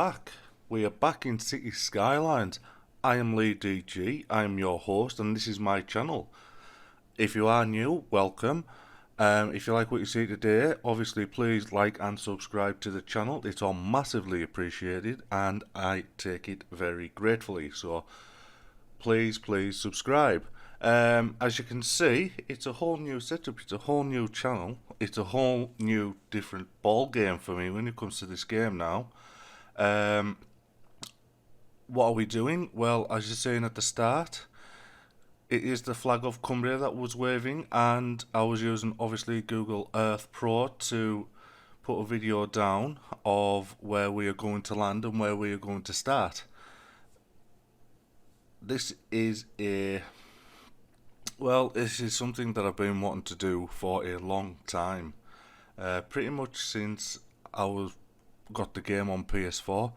back. We are back in City Skylines. I am Lee DG, I am your host, and this is my channel. If you are new, welcome. If you like what you see today, obviously please like and subscribe to the channel. It's all massively appreciated, and I take it very gratefully. So please subscribe. As you can see, it's a whole new setup, it's a whole new channel, it's a whole new different ball game for me when it comes to this game now. Um, what are we doing? Well, as you're saying at the start, it is the flag of Cumbria that was waving, and I was using obviously Google Earth Pro to put a video down of where we are going to land and where we are going to start. This is this is something that I've been wanting to do for a long time. Pretty much since got the game on PS4.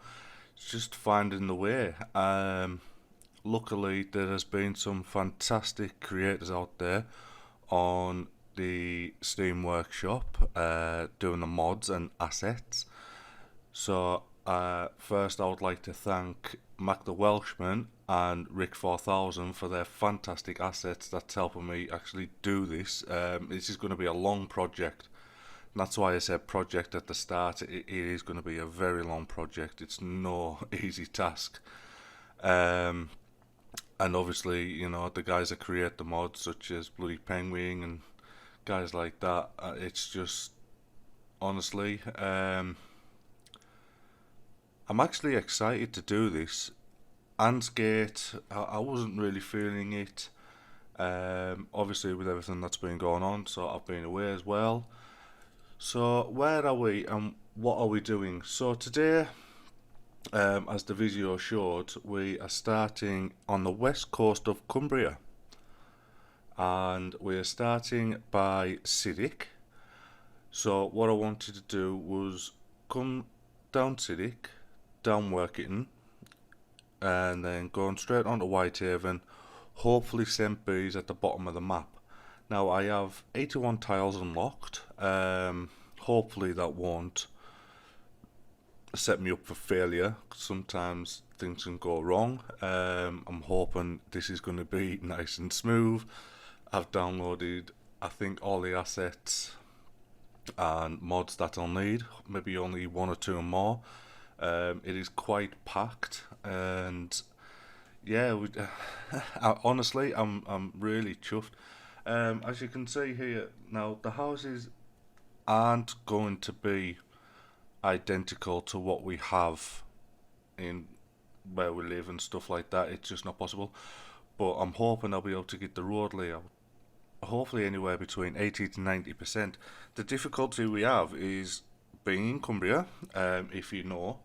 It's just finding the way. Luckily, there has been some fantastic creators out there on the Steam Workshop doing the mods and assets. So first I would like to thank Mac the Welshman and Rick 4000 for their fantastic assets that's helping me actually do this. This is going to be a long project. And that's why I said project at the start. It is going to be a very long project. It's no easy task. And obviously, you know, the guys that create the mods, such as Bloody Penguin and guys like that, it's just, honestly, I'm actually excited to do this. Ansgate, I wasn't really feeling it, obviously with everything that's been going on, so I've been away as well. So where are we and what are we doing? So today, as the video showed, we are starting on the west coast of Cumbria, and we are starting by Siddick. So what I wanted to do was come down Siddick, down Workington, and then going straight on to Whitehaven, hopefully St. Bees at the bottom of the map. Now I have 81 tiles unlocked. Hopefully that won't set me up for failure. Sometimes things can go wrong. I'm hoping this is going to be nice and smooth. I've downloaded, I think, all the assets and mods that I'll need, maybe only one or two more. It is quite packed, and yeah, honestly, I'm really chuffed. As you can see here, now the houses aren't going to be identical to what we have in where we live and stuff like that. It's just not possible. But I'm hoping I'll be able to get the road layout, hopefully anywhere between 80 to 90%. The difficulty we have is being in Cumbria, if you know,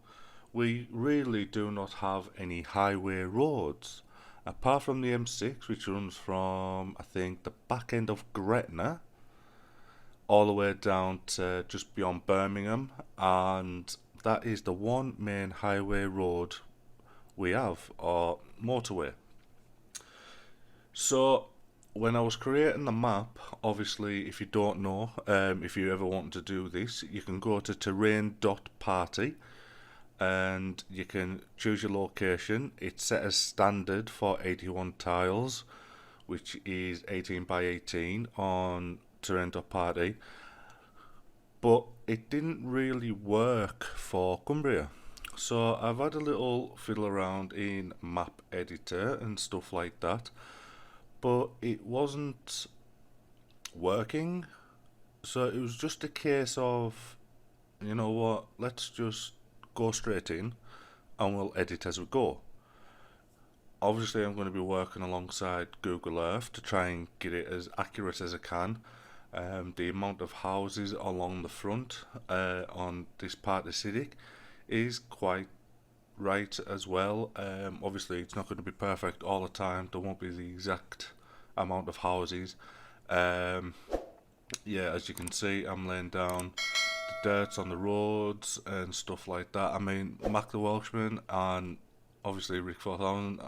we really do not have any highway roads. Apart from the M6, which runs from, I think, the back end of Gretna all the way down to just beyond Birmingham, and that is the one main highway road we have, or motorway. So when I was creating the map, obviously, if you don't know, if you ever want to do this, you can go to terrain.party and you can choose your location. It's set as standard for 81 tiles, which is 18 by 18 on terrain.party, but it didn't really work for Cumbria. So I've had a little fiddle around in map editor and stuff like that, but it wasn't working. So it was just a case of, you know what, let's just go straight in and we'll edit as we go. Obviously I'm going to be working alongside Google Earth to try and get it as accurate as I can. The amount of houses along the front on this part of Siddick is quite right as well. Obviously it's not going to be perfect all the time, there won't be the exact amount of houses. Yeah, as you can see, I'm laying down the dirt on the roads and stuff like that. I mean, Mac the Welshman and obviously Rick 4000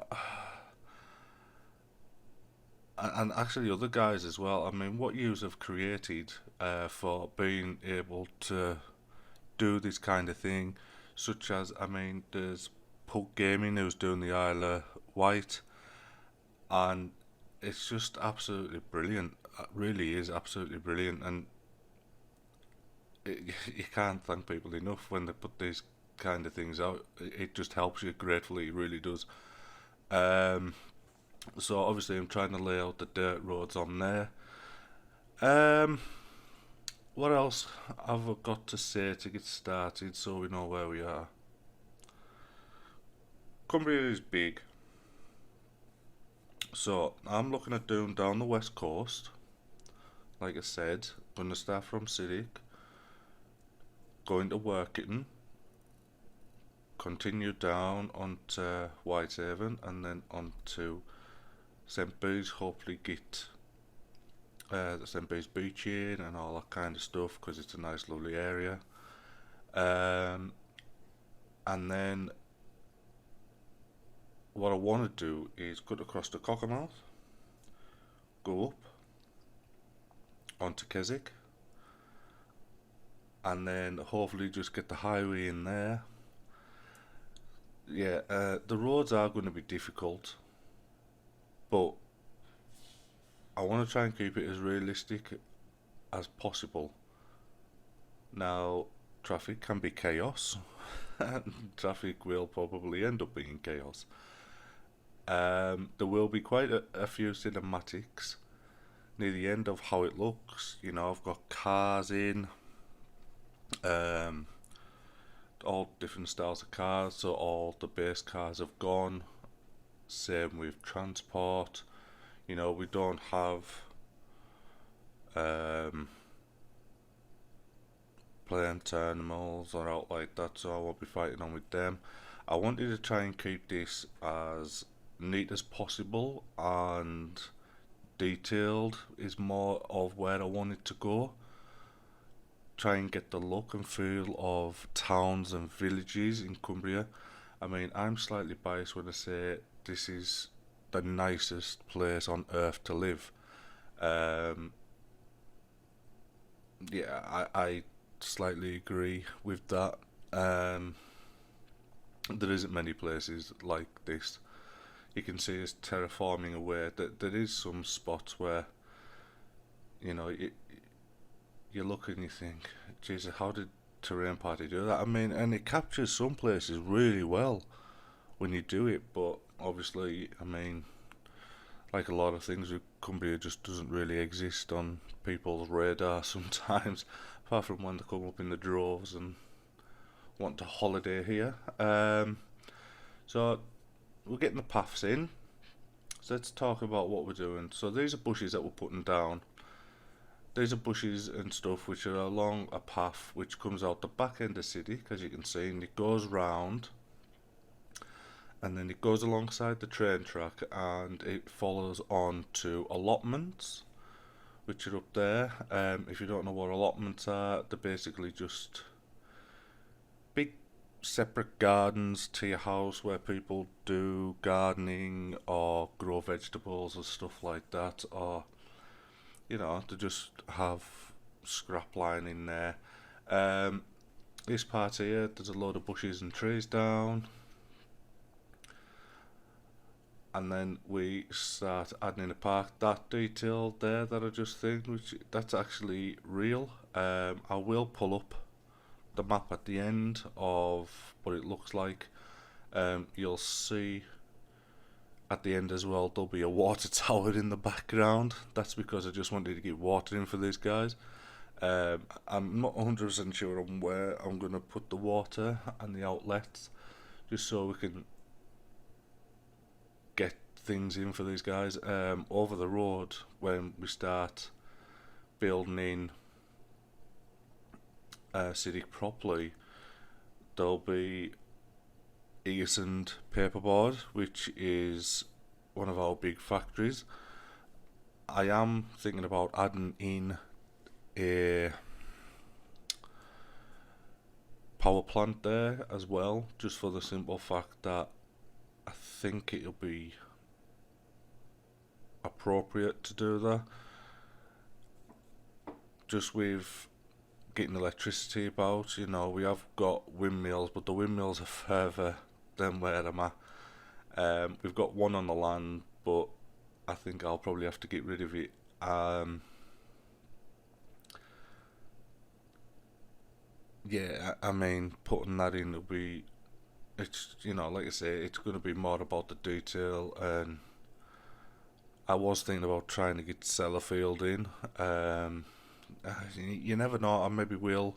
and actually other guys as well. I mean, what yous have created for being able to do this kind of thing such as, I mean, there's Pug Gaming who's doing the Isle of Wight, and it's just absolutely brilliant. It really is absolutely brilliant, and you can't thank people enough when they put these kind of things out. It just helps you gratefully, it really does. Um, so obviously I'm trying to lay out the dirt roads on there. Um, what else have I got to say to get started so we know where we are? Cumbria is big, so I'm looking at doing down the west coast. Like I said, going to start from Siddick, going to Workington, continue down onto Whitehaven, and then onto St. Bees. Hopefully get the St. Bees beach in and all that kind of stuff because it's a nice, lovely area. Um, and then what I want to do is cut across to Cockermouth, go up onto Keswick, and then hopefully just get the highway in there. Yeah, the roads are going to be difficult, but I want to try and keep it as realistic as possible. Now, traffic can be chaos, and traffic will probably end up being chaos. There will be quite a few cinematics near the end of how it looks. You know, I've got cars in, um, all different styles of cars, so all the base cars have gone. Same with transport. You know, we don't have um, playing terminals or out like that, so I won't be fighting on with them. I wanted to try and keep this as neat as possible, and detailed is more of where I wanted to go. Try and get the look and feel of towns and villages in Cumbria. I mean, I'm slightly biased when I say this is the nicest place on earth to live. Um, yeah, I slightly agree with that. Um, there isn't many places like this. You can see it's terraforming away. That there is some spots where you know you look and you think, Jesus, how did Terrain Party do that? I mean, and it captures some places really well when you do it, but obviously, I mean, like a lot of things with Cumbria just doesn't really exist on people's radar sometimes, apart from when they come up in the droves and want to holiday here. So we're getting the paths in. So let's talk about what we're doing. So these are bushes that we're putting down. These are bushes and stuff which are along a path which comes out the back end of Siddick, as you can see, and it goes round, and then it goes alongside the train track, and it follows on to allotments, which are up there. If you don't know what allotments are, they're basically just big separate gardens to your house where people do gardening or grow vegetables or stuff like that, or you know, to just have scrap line in there. Um, this part here, there's a load of bushes and trees down, and then we start adding in a park. That detail there that I just think, which that's actually real. I will pull up the map at the end of what it looks like. You'll see at the end as well there'll be a water tower in the background. That's because I just wanted to get water in for these guys. I'm not 100% sure on where I'm going to put the water and the outlets, just so we can get things in for these guys. Over the road, when we start building in Siddick properly, there'll be Egersund paperboard, which is one of our big factories. I am thinking about adding in a power plant there as well, just for the simple fact that I think it'll be appropriate to do that. Just with getting electricity about. You know, we have got windmills, but the windmills are further than where I'm at. We've got one on the land, but I think I'll probably have to get rid of it. Um, yeah, I mean, putting that in will be, it's, you know, like I say, it's going to be more about the detail, and I was thinking about trying to get Sellafield in. You never know, I maybe will.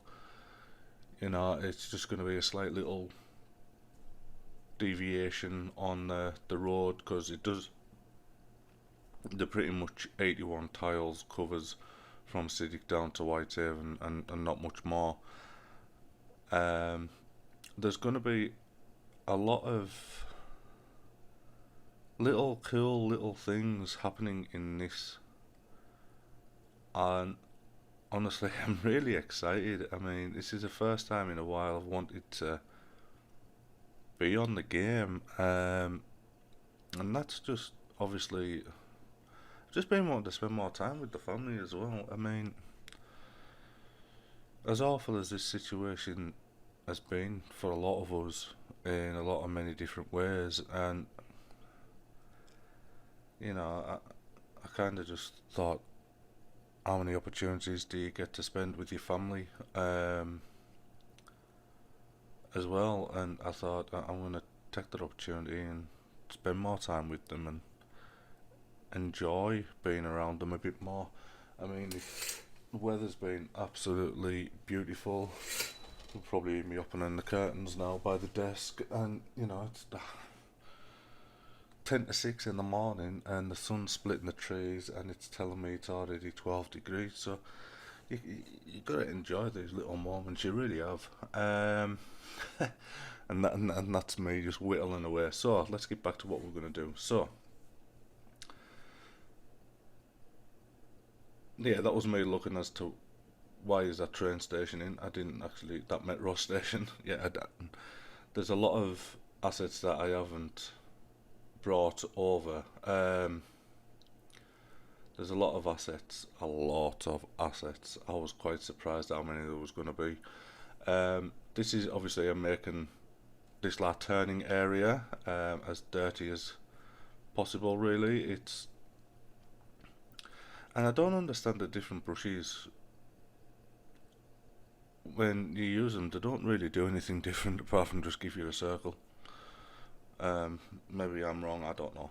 You know, it's just going to be a slight little deviation on the road, because it does, the pretty much 81 tiles covers from Siddick down to Whitehaven, and not much more. Um, there's going to be a lot of little cool little things happening in this, and honestly, I'm really excited. I mean, this is the first time in a while I've wanted to be on the game, and that's just obviously just been wanting to spend more time with the family as well. I mean, as awful as this situation has been for a lot of us in a lot of many different ways, and you know, I kind of just thought, how many opportunities do you get to spend with your family, as well? And I thought, I'm gonna take that opportunity and spend more time with them and enjoy being around them a bit more. I mean, the weather's been absolutely beautiful. You'll probably hear me opening the curtains now by the desk, and you know, it's 10 to 6 in the morning, and the sun's splitting the trees, and it's telling me it's already 12 degrees. So you gotta enjoy these little moments. You really have. And that's me just whittling away. So let's get back to what we're gonna do. So yeah, that was me looking as to why is that train station in. I didn't actually, that metro station. Yeah, there's a lot of assets that I haven't brought over. There's a lot of assets, a lot of assets. I was quite surprised how many there was going to be. This is obviously I'm making this like turning area as dirty as possible. Really, it's, and I don't understand the different brushes when you use them. They don't really do anything different apart from just give you a circle. Maybe I'm wrong. I don't know.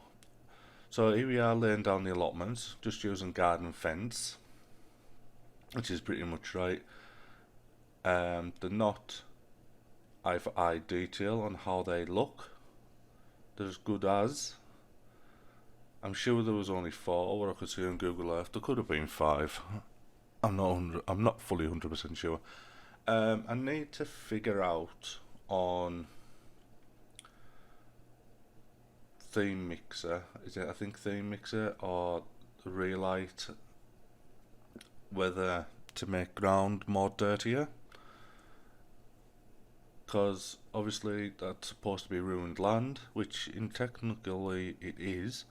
So here we are laying down the allotments, just using garden fence, which is pretty much right. They're not eye for eye detail on how they look. They're as good as. I'm sure there was only 4 what I could see on Google Earth. There could have been 5. I'm not fully 100% sure. I need to figure out on Theme Mixer. Is it? I think Theme Mixer or Relight, whether to make ground more dirtier, because obviously that's supposed to be ruined land, which in technically it is,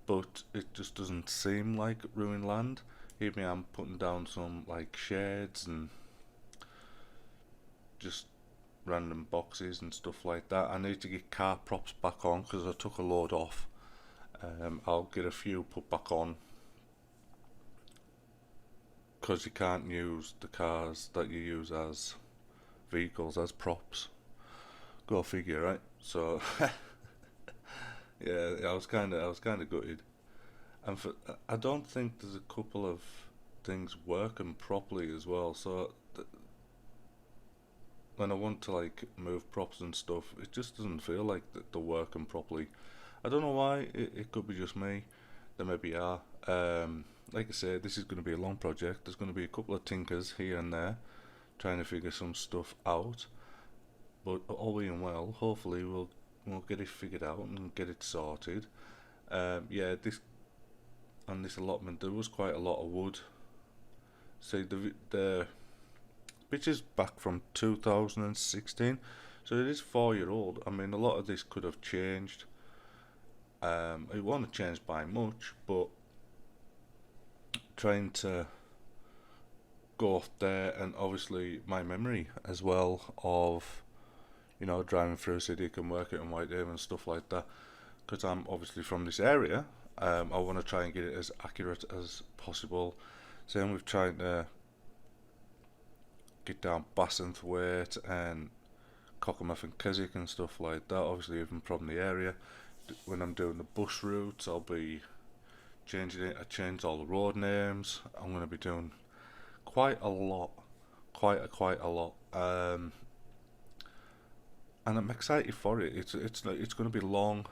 but it just doesn't seem like ruined land. Here me, I'm putting down some like shades and just random boxes and stuff like that. I need to get car props back on because I took a load off. I'll get a few put back on because you can't use the cars that you use as vehicles as props. Go figure, right? So yeah, I was kind of gutted. And I don't think there's a couple of things working properly as well. So when I want to like move props and stuff, it just doesn't feel like they're working properly. I don't know why. It could be just me. There maybe are. Like I said, this is going to be a long project. There's going to be a couple of tinkers here and there, trying to figure some stuff out. But all being well, hopefully we'll get it figured out and get it sorted. Yeah, this on this allotment there was quite a lot of wood. See, the picture's back from 2016, so it is 4 year old. I mean, a lot of this could have changed. It won't change by much, but trying to growth there, and obviously my memory as well of, you know, driving through Siddick and working in Whitehaven and stuff like that. Because I'm obviously from this area, I want to try and get it as accurate as possible. Same with trying to get down Bassenthwaite and Cockermouth and Keswick and stuff like that. Obviously, even from the area, when I'm doing the bus routes, I'll be changing it. I changed all the road names. I'm going to be doing quite a lot, quite a lot. And I'm excited for it. It's going to be long,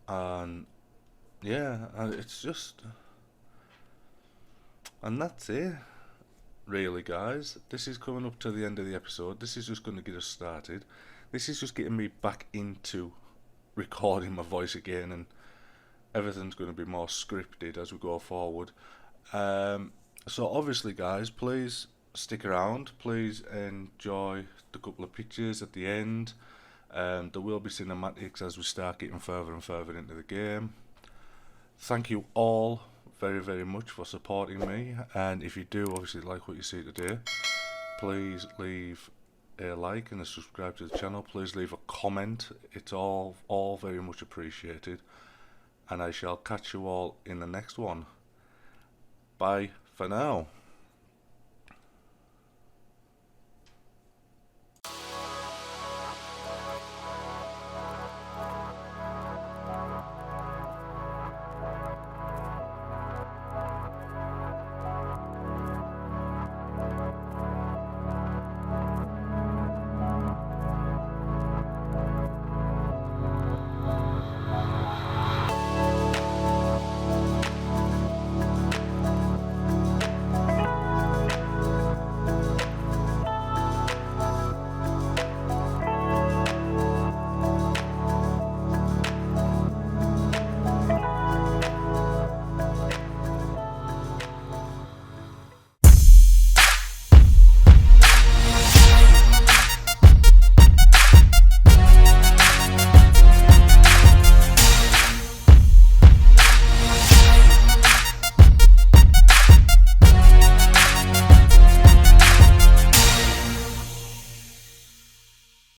and yeah, and it's just, and that's it. Really, guys, this is coming up to the end of the episode. This is just going to get us started. This is just getting me back into recording my voice again, and everything's going to be more scripted as we go forward. So obviously, guys, please stick around. Please enjoy the couple of pictures at the end. There will be cinematics as we start getting further and further into the game. Thank you all very much for supporting me, and if you do obviously like what you see today, please leave a like and a subscribe to the channel. Please leave a comment. It's all very much appreciated, and I shall catch you all in the next one. Bye for now.